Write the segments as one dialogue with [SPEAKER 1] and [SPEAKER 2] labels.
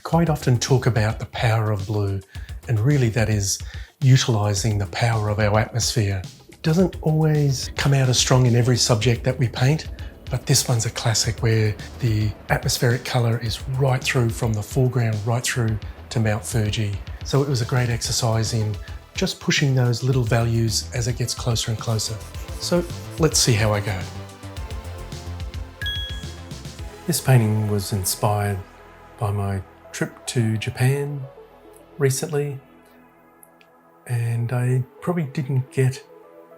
[SPEAKER 1] quite often talk about the power of blue, and really that is utilising the power of our atmosphere. It doesn't always come out as strong in every subject that we paint, but this one's a classic where the atmospheric colour is right through from the foreground right through to Mount Fuji. So it was a great exercise in just pushing those little values as it gets closer and closer. So let's see how I go. This painting was inspired by my trip to Japan recently, and I probably didn't get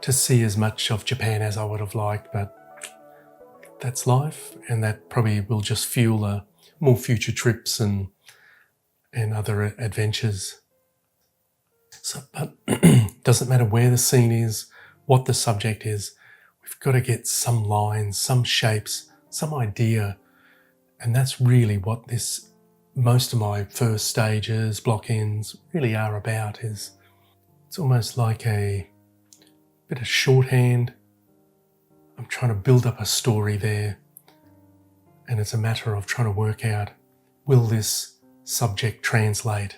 [SPEAKER 1] to see as much of Japan as I would have liked, but that's life, and that probably will just fuel more future trips and other adventures. So, but doesn't matter where the scene is, what the subject is, we've got to get some lines, some shapes, some idea, and that's really what most of my first stages, block-ins really are about. It's almost like a bit of shorthand. I'm trying to build up a story there, and it's a matter of trying to work out, will this subject translate?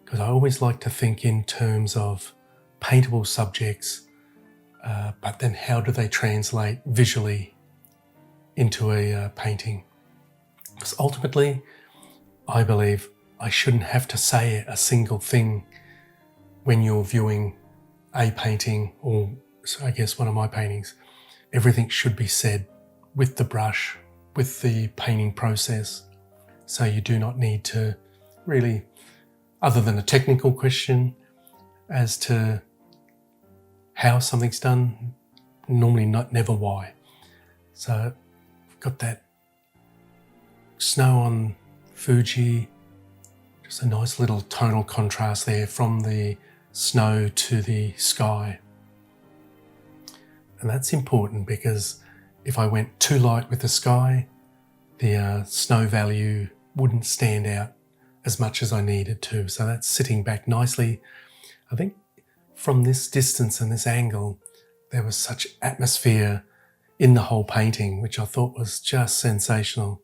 [SPEAKER 1] Because I always like to think in terms of paintable subjects, but then how do they translate visually into a painting? Because ultimately, I believe I shouldn't have to say a single thing when you're viewing a painting, or I guess one of my paintings. Everything should be said with the brush, with the painting process. So you do not need to really, other than a technical question as to how something's done, normally never why. So I've got that snow on Fuji, just a nice little tonal contrast there from the snow to the sky. And that's important because if I went too light with the sky, the snow value wouldn't stand out as much as I needed to. So that's sitting back nicely. I think from this distance and this angle, there was such atmosphere in the whole painting, which I thought was just sensational.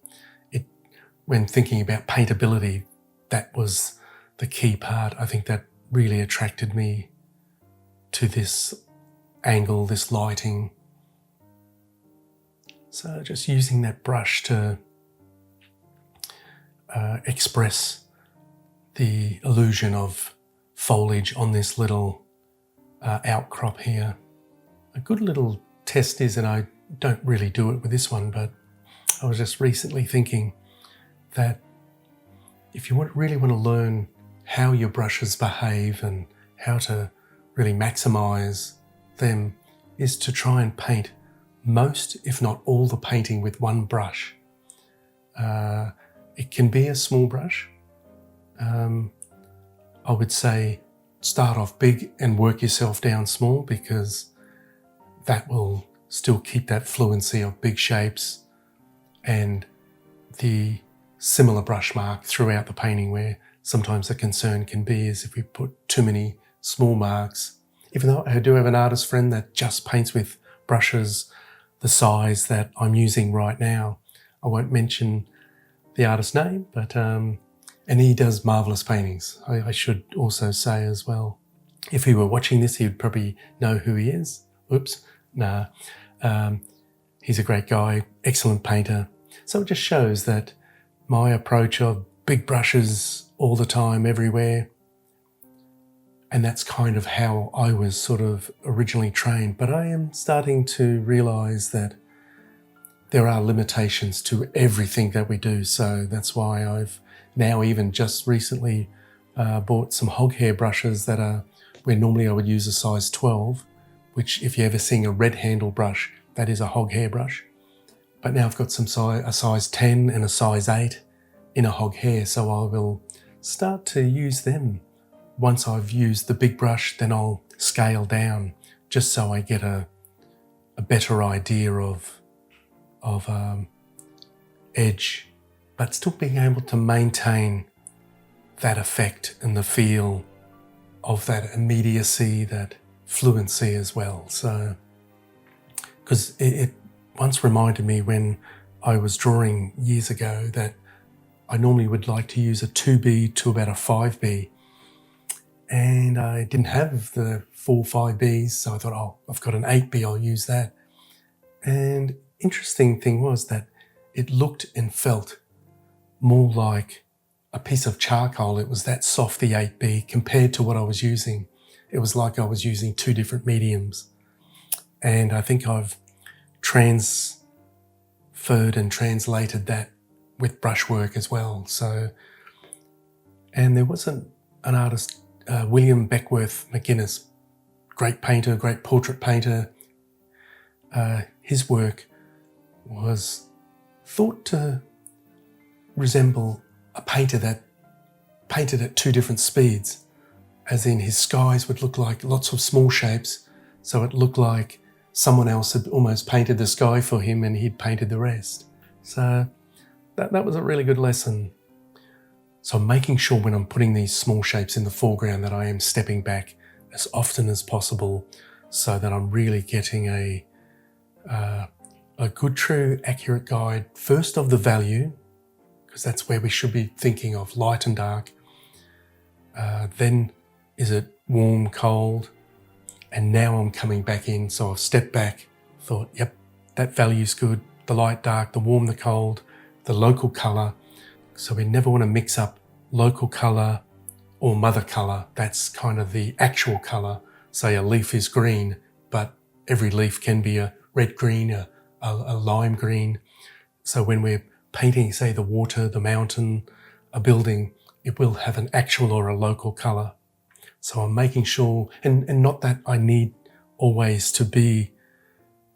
[SPEAKER 1] When thinking about paintability, that was the key part. I think that really attracted me to this angle, this lighting. So just using that brush to express the illusion of foliage on this little outcrop here. A good little test is, and I don't really do it with this one, but I was just recently thinking that if you really want to learn how your brushes behave and how to really maximize them, is to try and paint most, if not all, the painting with one brush. It can be a small brush. I would say start off big and work yourself down small, because that will still keep that fluency of big shapes and the similar brush mark throughout the painting, where sometimes the concern can be is if we put too many small marks. Even though I do have an artist friend that just paints with brushes the size that I'm using right now. I won't mention the artist's name, but and he does marvellous paintings, I should also say as well. If he were watching this, he would probably know who he is. Oops, nah. He's a great guy, excellent painter. So it just shows that my approach of big brushes all the time, everywhere, and that's kind of how I was sort of originally trained. But I am starting to realise that there are limitations to everything that we do. So that's why I've now even just recently bought some hog hair brushes that are where normally I would use a size 12, which if you're ever seeing a red handle brush, that is a hog hair brush. But now I've got a size 10 and a size 8 in a hog hair, so I will start to use them. Once I've used the big brush, then I'll scale down just so I get a better idea of edge, but still being able to maintain that effect and the feel of that immediacy, that fluency as well. So, because it once reminded me when I was drawing years ago that I normally would like to use a 2B to about a 5B. And I didn't have the full 5Bs, so I thought, oh, I've got an 8B, I'll use that. And interesting thing was that it looked and felt more like a piece of charcoal. It was that soft, the 8B, compared to what I was using. It was like I was using two different mediums. And I think I've transferred and translated that with brushwork as well. So, and there was an artist, William Beckworth McGuinness, great painter, great portrait painter. His work was thought to resemble a painter that painted at two different speeds, as in his skies would look like lots of small shapes, so it looked like someone else had almost painted the sky for him and he'd painted the rest. So that was a really good lesson. So I'm making sure when I'm putting these small shapes in the foreground that I am stepping back as often as possible so that I'm really getting a good, true, accurate guide, first of the value, because that's where we should be thinking of light and dark. Then is it warm, cold? And now I'm coming back in, so I've stepped back, thought, yep, that value's good. The light, dark, the warm, the cold, the local colour. So we never want to mix up local colour or mother colour. That's kind of the actual colour. Say a leaf is green, but every leaf can be a red green, a lime green. So when we're painting, say, the water, the mountain, a building, it will have an actual or a local colour. So I'm making sure, and not that I need always to be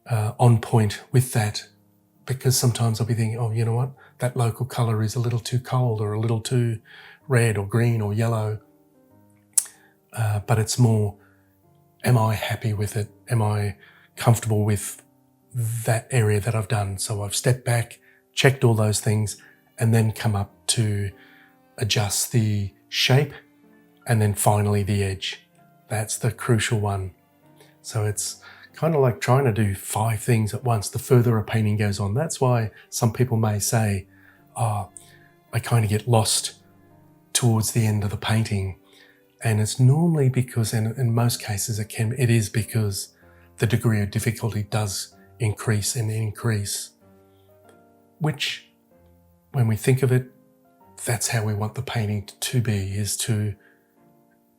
[SPEAKER 1] on point with that, because sometimes I'll be thinking, oh, you know what, that local colour is a little too cold or a little too red or green or yellow. But it's more, am I happy with it? Am I comfortable with that area that I've done? So I've stepped back, checked all those things, and then come up to adjust the shape and then finally the edge. That's the crucial one. So it's kind of like trying to do 5 things at once the further a painting goes on. That's why some people may say, oh, I kind of get lost towards the end of the painting. And it's normally because, and in most cases it is because the degree of difficulty does increase and increase, which when we think of it, that's how we want the painting to be, is to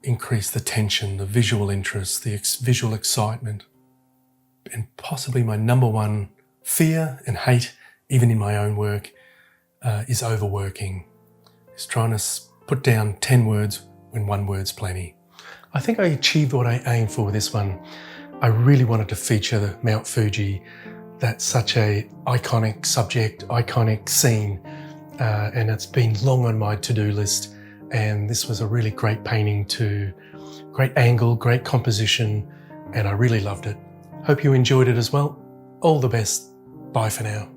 [SPEAKER 1] increase the tension, the visual interest, the visual excitement. And possibly my number one fear and hate, even in my own work, is overworking. Is trying to put down 10 words when 1 word's plenty. I think I achieved what I aimed for with this one. I really wanted to feature the Mount Fuji. That's such a iconic subject, iconic scene, and it's been long on my to-do list. And this was a really great painting great angle, great composition, and I really loved it. Hope you enjoyed it as well. All the best. Bye for now.